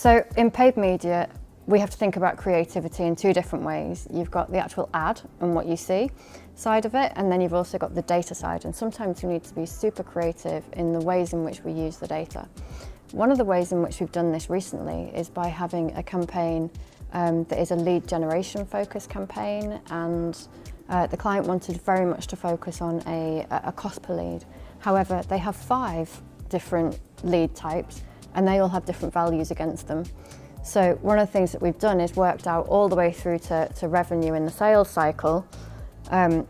So in paid media, we have to think about creativity in two different ways. You've got the actual ad and what you see side of it, and then you've also got the data side. And sometimes we need to be super creative in the ways in which we use the data. One of the ways in which we've done this recently is by having a campaign that is a lead generation focused campaign, and the client wanted very much to focus on a cost per lead. However, they have 5 different lead types and they all have different values against them. So one of the things that we've done is worked out all the way through to revenue in the sales cycle,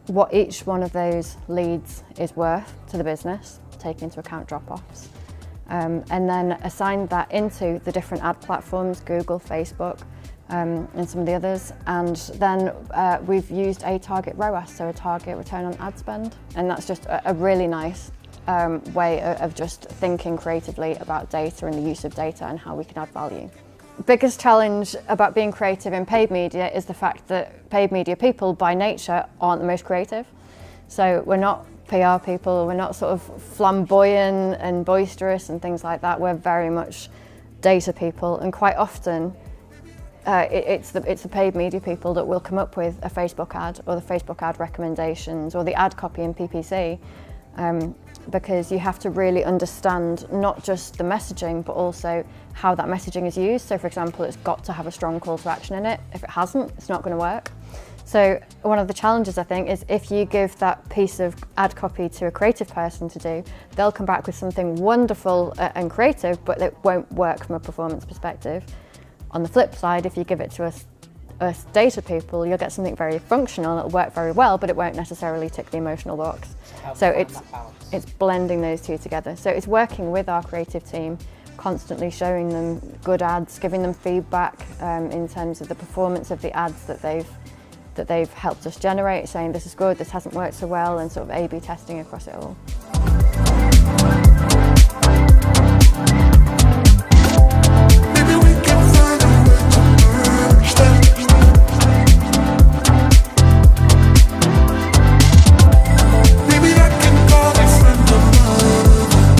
what each one of those leads is worth to the business, taking into account drop-offs, and then assigned that into the different ad platforms, Google, Facebook, and some of the others. And then we've used a target ROAS, so a target return on ad spend, and that's just a really nice way of just thinking creatively about data and the use of data and how we can add value. The biggest challenge about being creative in paid media is the fact that paid media people by nature aren't the most creative. So we're not PR people, we're not sort of flamboyant and boisterous and things like that. We're very much data people, and quite often it's the paid media people that will come up with a Facebook ad or the Facebook ad recommendations or the ad copy in PPC, because you have to really understand not just the messaging but also how that messaging is used. So for example, it's got to have a strong call to action in it. If it hasn't, it's not going to work. So one of the challenges, I think, is if you give that piece of ad copy to a creative person to do, they'll come back with something wonderful and creative, but it won't work from a performance perspective. On the flip side, if you give it to us data people, you'll get something very functional, it'll work very well, but it won't necessarily tick the emotional box. So it's blending those two together. So it's working with our creative team, constantly showing them good ads, giving them feedback in terms of the performance of the ads that they've helped us generate, saying this is good, this hasn't worked so well, and sort of A/B testing across it all.